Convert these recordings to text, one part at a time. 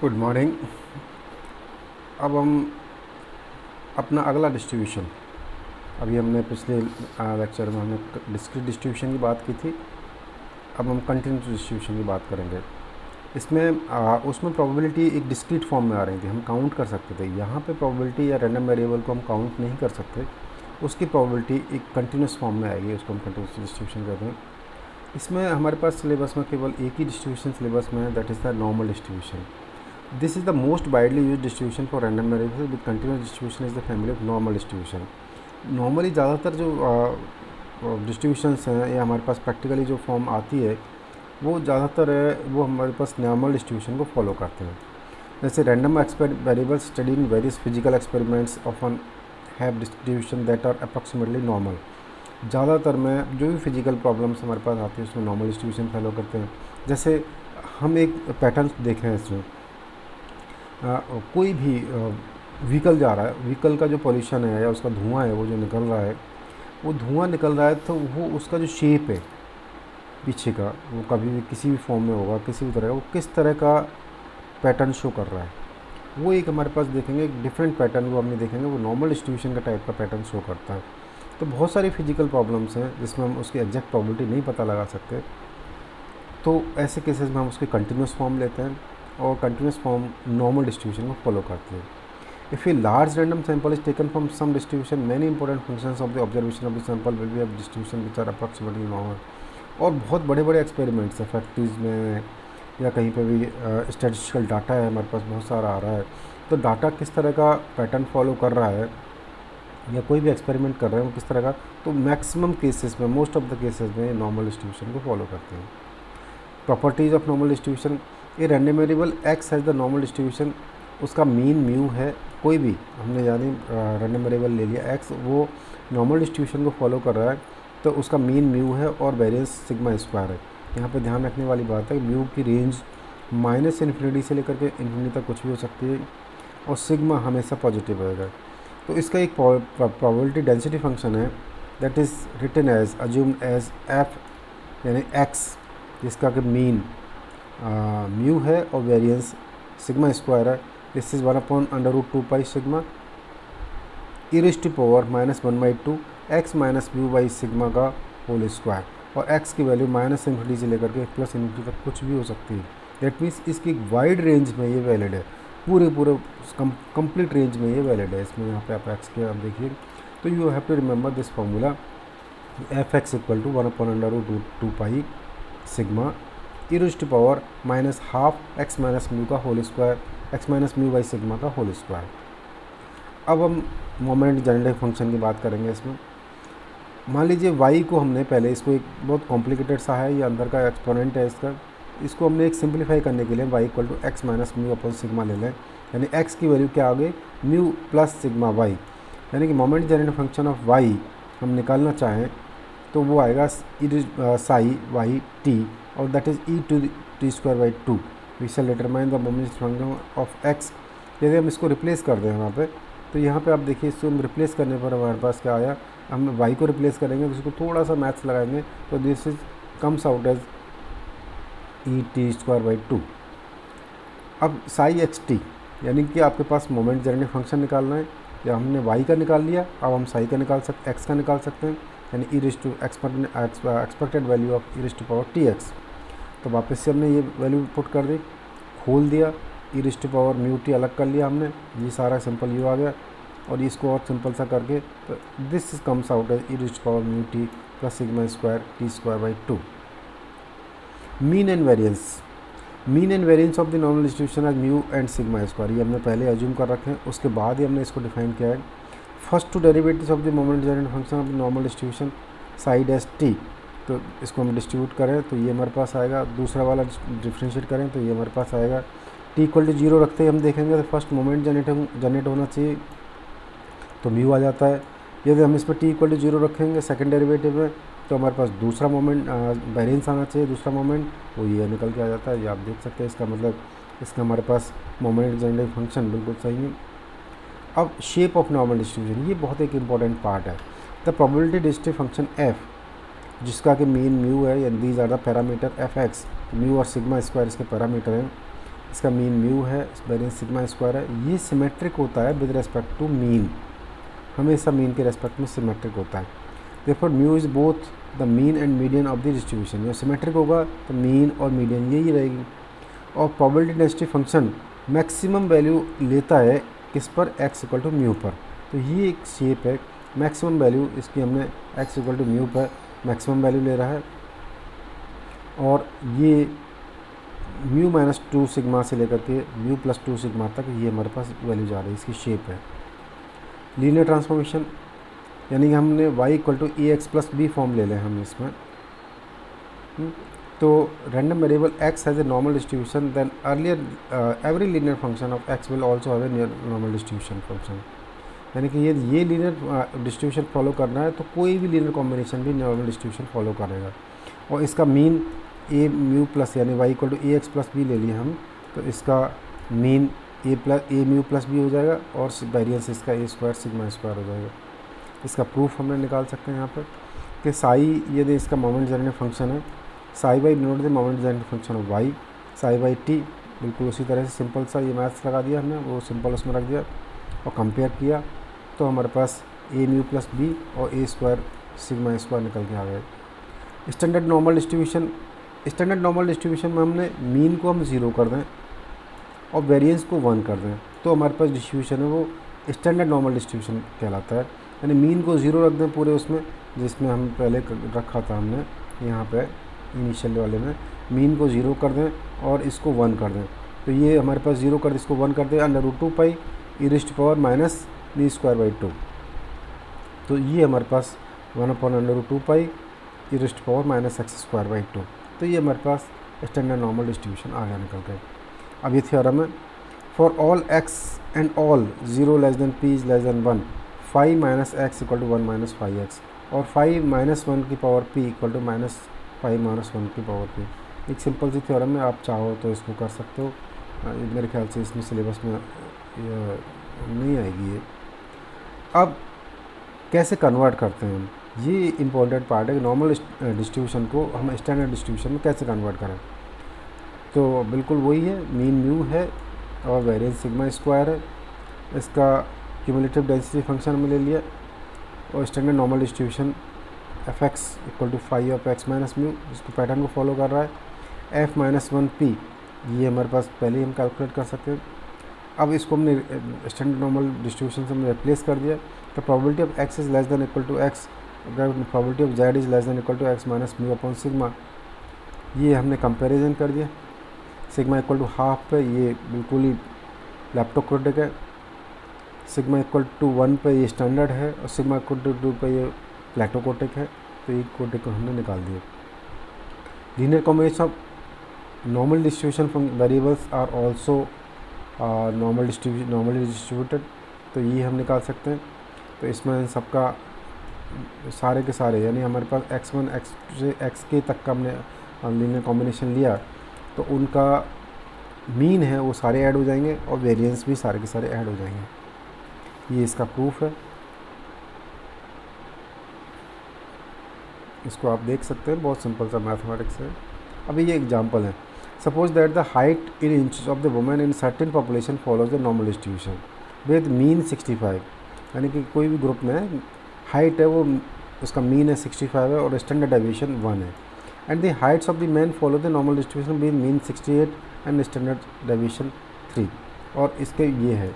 Good morning. अब हम अपना अगला डिस्ट्रीब्यूशन, अभी हमने पिछले लेक्चर में हमने डिस्क्रीट डिस्ट्रीब्यूशन की बात की थी। अब हम कंटिन्यूस डिस्ट्रीब्यूशन की बात करेंगे। इसमें उसमें प्रोबेबिलिटी एक डिस्क्रीट फॉर्म में आ रही थी, हम काउंट कर सकते थे। यहाँ पे प्रोबेबिलिटी या रैंडम वेरिएबल को हम काउंट नहीं कर सकते, उसकी प्रोबेबिलिटी एक कंटिन्यूस फॉर्म में आएगी, उसको हम कंटिन्यूस डिस्ट्रीब्यूशन कहते हैं। इसमें हमारे पास सिलेबस में केवल एक ही डिस्ट्रीब्यूशन सिलेबस में है, that is the normal distribution. This is the most widely used distribution for random variables with continuous distribution is the family of normal distribution. Normally ज़्यादातर जो डिस्ट्रीब्यूशंस हैं या हमारे पास प्रैक्टिकली जो फॉर्म आती है वो ज़्यादातर है वो हमारे पास नॉर्मल डिस्ट्रीब्यूशन को फॉलो करते हैं। जैसे random variables study in various physical experiments often have distribution that are approximately normal. ज़्यादातर में जो भी फिजिकल प्रॉब्लम्स हमारे पास आती है उसमें नॉर्मल डिस्ट्रीब्यूशन फॉलो करते हैं। जैसे हम एक पैटर्न देख रहे हैं इसमें, कोई भी व्हीकल जा रहा है, व्हीकल का जो पॉल्यूशन है या उसका धुआं है वो जो निकल रहा है, वो धुआं निकल रहा है तो वो उसका जो शेप है पीछे का, वो कभी भी किसी भी फॉर्म में होगा, किसी भी तरह का, वो किस तरह का पैटर्न शो कर रहा है, वो एक हमारे पास देखेंगे। एक डिफरेंट पैटर्न वो हमने देखेंगे, वो नॉर्मल डिस्ट्रीब्यूशन का टाइप का पैटर्न शो करता है। तो बहुत सारी फिजिकल प्रॉब्लम्स हैं जिसमें हम उसकी एग्जैक्ट प्रोबेबिलिटी नहीं पता लगा सकते, तो ऐसे केसेस में हम उसके कंटिन्यूस फॉर्म लेते हैं और कंटिन्यूस फॉर्म नॉर्मल डिस्ट्रीब्यूशन को फॉलो करते हैं। If a large random sample is taken from some distribution, many important functions of the observation of the sample will be of distribution which are approximately normal. और बहुत बड़े बड़े experiments हैं factories में या कहीं पे भी स्टैटिस्टिकल डाटा है हमारे पास बहुत सारा आ रहा है, तो डाटा किस तरह का पैटर्न फॉलो कर रहा है या कोई भी एक्सपेरिमेंट कर रहे हैं वो किस तरह का, तो मैक्सिमम केसेस में, मोस्ट ऑफ द केसेस में नॉर्मल डिस्ट्रीब्यूशन को फॉलो करते हैं। प्रॉपर्टीज़ ऑफ नॉर्मल डिस्ट्रीब्यूशन, ये random variable x has the normal distribution, उसका मीन म्यू है, कोई भी हमने यानी रैंडम वेरिएबल ले लिया एक्स, वो नॉर्मल डिस्ट्रीब्यूशन को फॉलो कर रहा है तो उसका मीन म्यू है और वेरिएंस सिग्मा स्क्वायर है। यहाँ पे ध्यान रखने वाली बात है, म्यू की रेंज माइनस इन्फिनिटी से लेकर के इन्फिनिटी तक कुछ भी हो सकती है और सिग्मा हमेशा पॉजिटिव रहेगा। तो इसका एक प्रोबेबिलिटी डेंसिटी फंक्शन है that is written as assumed as F यानी एक्स, जिसका कि मीन म्यू है और वेरिएंस सिग्मा स्क्वायर है। This is 1/√2 sigma E raise to power -1/2 X minus mu by sigma का होल स्क्वायर, और एक्स की वैल्यू माइनस इन्फिनिटी से लेकर के प्लस इन्फिनिटी तक कुछ भी हो सकती है। दैट मीन्स इसकी वाइड रेंज में ये वैलिड है, पूरे कंप्लीट रेंज में ये वैलिड है। इसमें यहाँ पे आप एक्स के आप देखिए, तो you have to remember this formula, F x equal to 1/√2 sigma E raise to power -12 X minus mu का whole square, X minus mu by sigma का होल स्क्वायर। अब हम मोमेंट जनरेटिंग फंक्शन की बात करेंगे। इसमें मान लीजिए y को हमने पहले, इसको एक बहुत कॉम्प्लिकेटेड सा है, ये अंदर का एक्सपोनेंट है इसका, इसको हमने एक सिंप्लीफाई करने के लिए y equal to x minus mu upon sigma ले लें, यानी x की वैल्यू क्या आ गई, म्यू प्लस सिग्मा y, यानी कि moment generating function of y हम निकालना चाहें तो वो आएगा साई वाई टी, और that is e⁻²/2। We shall determine the moment function of x। यदि हम इसको रिप्लेस कर दें यहाँ पे, तो यहाँ पे आप देखिए इसको हम रिप्लेस करने पर हमारे पास क्या आया, हम y को रिप्लेस करेंगे, उसको थोड़ा सा मैथ्स लगाएंगे तो this is comes out as e⁻²/2। अब साई एक्स टी, यानी कि आपके पास मोमेंट जनरेटिंग फंक्शन निकालना है, या हमने y का निकाल लिया, अब हम साई का निकाल सकते, x का निकाल सकते हैं, यानी एक्सपेक्टेड वैल्यू ऑफ e⁻⁻tx। तो वापस से हमने ये वैल्यू पुट कर दी, खोल दिया, e⁻μt अलग कर लिया हमने, ये सारा सिंपल यू आ गया, और इसको और सिंपल सा करके तो this comes out as e⁻μt plus sigma square t²/2। Mean and variance of the normal distribution as mu and sigma square, ये हमने पहले एज्यूम कर रखे हैं, उसके बाद ही हमने इसको डिफाइन किया है। First two derivatives of the moment generating function of the normal distribution side as T, तो इसको हम डिस्ट्रीब्यूट करें तो ये हमारे पास आएगा, दूसरा वाला डिफ्रेंशिएट करें तो ये हमारे पास आएगा। t इक्वल टू 0 रखते ही हम देखेंगे तो फर्स्ट मोमेंट जनरेट होना चाहिए, तो म्यू आ जाता है। यदि हम इस पर t इक्वल टू 0 रखेंगे सेकंड डेरिवेटिव में, तो हमारे पास दूसरा मोमेंट वेरिएंस आना चाहिए, दूसरा मोमेंट, वो ये निकल के आ जाता है। ये आप देख सकते हैं, इसका मतलब इसका हमारे पास मोमेंट जनरेटिंग फंक्शन बिल्कुल सही है। अब शेप ऑफ नॉर्मल डिस्ट्रीब्यूशन, ये बहुत एक इंपॉर्टेंट पार्ट है। The probability density function f, जिसका कि मीन म्यू है, या these are the parameter F X, mu और सिग्मा स्क्वायर इसके पैरामीटर हैं। इसका मीन म्यू है, वेरिएंस सिग्मा स्क्वायर है। ये सिमेट्रिक होता है विद रेस्पेक्ट टू मीन, हमेशा मीन के रेस्पेक्ट में सिमेट्रिक होता है। Therefore mu is both the mean and median of the distribution. जब सिमेट्रिक होगा तो मीन और मीडियन यही रहेगी। और probability density function maximum value लेता है किस पर, x इक्वल टू म्यू पर। तो ये एक शेप है, मैक्सिमम वैल्यू इसकी हमने x इक्वल टू म्यू पर मैक्सिमम वैल्यू ले रहा है, और ये म्यू माइनस 2 सिग्मा से लेकर के म्यू प्लस 2 सिग्मा तक ये हमारे पास वैल्यू जा रही है, इसकी शेप है। लीनियर ट्रांसफॉर्मेशन यानी कि हमने y equal to a x plus b form ले लें हम इसमें। तो random variable x has a normal distribution, then earlier every linear function of x will also have a normal distribution function. यानी कि ये लीनियर डिस्ट्रीब्यूशन फॉलो करना है तो कोई भी लीनियर कॉम्बिनेशन भी नॉर्मल डिस्ट्रीब्यूशन फॉलो करेगा। और इसका मीन ए म्यू प्लस यानी y equal to a x plus b ले लिया हम, तो इसका mean a mu plus b हो जाएगा, और वेरिएंस इसका ए स्क्वायर सिग्मा स्क्वायर हो जाएगा। इसका प्रूफ हमने निकाल सकते हैं यहाँ पर कि साई यदि इसका मोमेंट जनरेटिंग फंक्शन है, psi by denote the moment generating function of y, psi by T. बिल्कुल उसी तरह से सिंपल सा ये मैथ्स लगा दिया हमने, वो सिंपल उसमें रख दिया और कंपेयर किया, तो हमारे पास ए म्यू प्लस बी और ए स्क्वायर सिग्मा स्क्वायर निकल के आ गए। स्टैंडर्ड नॉर्मल डिस्ट्रीब्यूशन में हमने मीन को हम 0 कर दें और वेरिएंस को 1 कर दें, तो हमारे पास डिस्ट्रीब्यूशन है वो स्टैंडर्ड नॉर्मल डिस्ट्रीब्यूशन कहलाता है। यानी मीन को 0 रख दें पूरे उसमें, जिसमें हम पहले रखा था हमने यहाँ पे इनिशियल वाले में, मीन को 0 कर दें और इसको 1 कर दें, तो ये हमारे पास 0 कर दें, इसको 1 कर दें, under root 2 pi e raised to power minus b square by 2। तो ये हमारे पास 1 upon under root 2 pi e raised to power minus x square by 2। तो ये हमारे पास स्टैंडर्ड नॉर्मल डिस्ट्रीब्यूशन आ गया निकल के। अब ये थ्योरम है, for all x and all 0 less than p is less than 1, 5 minus x equal to 1 minus 5x, और 5 माइनस 1 की power p equal to minus 5 minus 1 की पावर p। एक सिंपल सी थ्योरम है, आप चाहो तो इसको कर सकते हो। मेरे ख्याल से इसमें सिलेबस में नहीं आएगी ये। अब कैसे कन्वर्ट करते हैं हम, ये इम्पोर्टेंट पार्ट है। नॉर्मल डिस्ट्रीब्यूशन को हम स्टैंडर्ड डिस्ट्रीब्यूशन में कैसे कन्वर्ट करें, तो बिल्कुल वही है, मीन म्यू है और वेरिएंस सिग्मा स्क्वायर है। इसका क्यूमुलेटिव डेंसिटी फंक्शन में ले लिया, और standard normal distribution f x equal to phi of x minus mu, इसको पैटर्न को फॉलो कर रहा है। एफ माइनस 1 पी ये हमारे पास पहले ही हम कैलकुलेट कर सकते हैं। अब इसको हमने स्टैंडर्ड नॉर्मल डिस्ट्रीब्यूशन से हमने रिप्लेस कर दिया, तो probability of x is less than equal to x, probability of z is less than equal to x minus mu upon sigma, ये हमने कंपैरिजन कर दिया। सिग्मा इक्वल टू हाफ पे ये बिल्कुल ही लैप्टोकोटिक है, सिग्मा इक्वल टू 1 पे ये स्टैंडर्ड है, और सिग्मा इक्वल टू 2 पे ये प्लेटोकोटिक है। तो ये कोटिक को हमने निकाल दिया। Linear combination of normal distribution variables are also normally distributed, तो ये हम निकाल सकते हैं। तो इसमें सबका सारे के सारे यानी हमारे पास x1 x2 से xk तक का हमने लीनियर कॉम्बिनेशन लिया, तो उनका मीन है वो सारे ऐड हो जाएंगे और वेरिएंस भी सारे के सारे ऐड हो जाएंगे। ये इसका प्रूफ है, इसको आप देख सकते हैं, बहुत सिंपल सा मैथमेटिक्स है। अभी ये एग्जांपल है, suppose that the height in inches of the women in certain population follows the normal distribution with mean 65। यानी कि कोई भी ग्रुप में हाइट है वो उसका मीन है 65 है और स्टैंडर्ड डेविएशन 1 है, and the Heights of the man follow the normal distribution with mean 68 and standard deviation 3, और इसके ये है।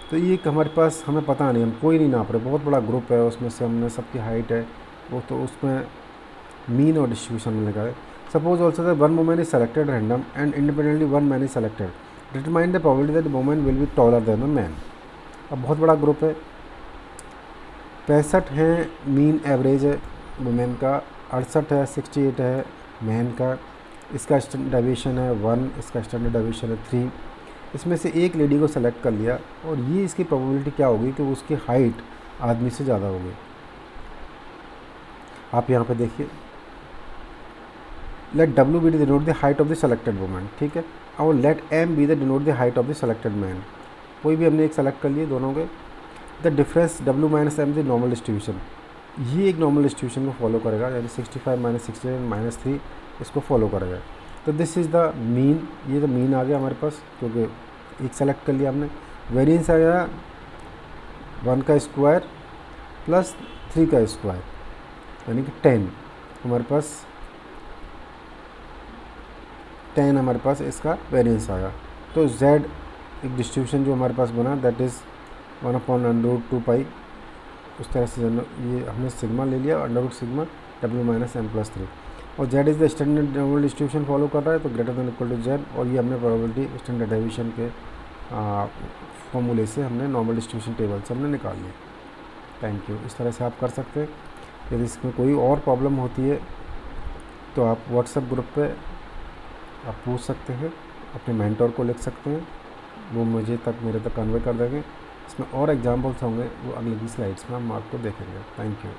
तो ये हमारे पास हमें पता नहीं, हम कोई नहीं नाप रहे, बहुत बड़ा ग्रुप है, उसमें से हमने सबकी हाइट है वो, तो उसमें मीन और डिस्ट्रीब्यूशन में लगा है। Suppose also that 1 woman is selected random and independently 1 man is selected, determine the probability that woman will be taller than the man. अब बहुत बड़ा ग्रुप है, 65 है मीन एवरेज है वुमेन का, 68 है, 68 है मैन का, इसका स्टैंडर्ड डेविएशन है 1, इसका स्टैंडर्ड डेविएशन है 3। इसमें से एक लेडी को सेलेक्ट कर लिया, और ये इसकी प्रोबेबिलिटी क्या होगी कि उसकी हाइट आदमी से ज़्यादा होगी। आप यहाँ पे देखिए, let W be the denote the height of the selected woman, ठीक है, और let M be the denote the height of the selected man. कोई भी हमने एक सेलेक्ट कर लिए दोनों के, the difference W minus M the normal distribution, ये एक नॉर्मल डिस्ट्रीब्यूशन को फॉलो करेगा, यानी 65 माइनस 68 माइनस 3 इसको फॉलो करेगा। तो दिस इज़ द मीन, ये तो मीन आ गया हमारे पास क्योंकि एक सेलेक्ट कर लिया हमने। वेरिएंस आ गया 1 का स्क्वायर प्लस 3 का स्क्वायर यानी कि 10 हमारे पास, 10 हमारे पास इसका वेरिएंस आया। तो z एक डिस्ट्रीब्यूशन जो हमारे पास बना दैट इज़ 1/√2π, उस तरह से ये हमने सिग्मा ले लिया, under root sigma w minus m plus 3, और z is the standard normal distribution follow कर रहा है तो greater than equal to z, और ये हमने प्रोबेबिलिटी स्टैंडर्ड डेविएशन के फॉर्मूले से हमने नॉर्मल डिस्ट्रीब्यूशन टेबल से हमने निकाल लिया। Thank you. इस तरह से आप कर सकते हैं। यदि इसमें कोई और प्रॉब्लम होती है तो आप व्हाट्सएप ग्रुप पे आप पूछ सकते हैं, अपने मेंटर को लिख सकते हैं, वो मेरे तक कन्वे कर देंगे। इसमें और एग्जाम्पल्स होंगे, वो अगली की स्लाइड्स में हम आपको देखेंगे। Thank you.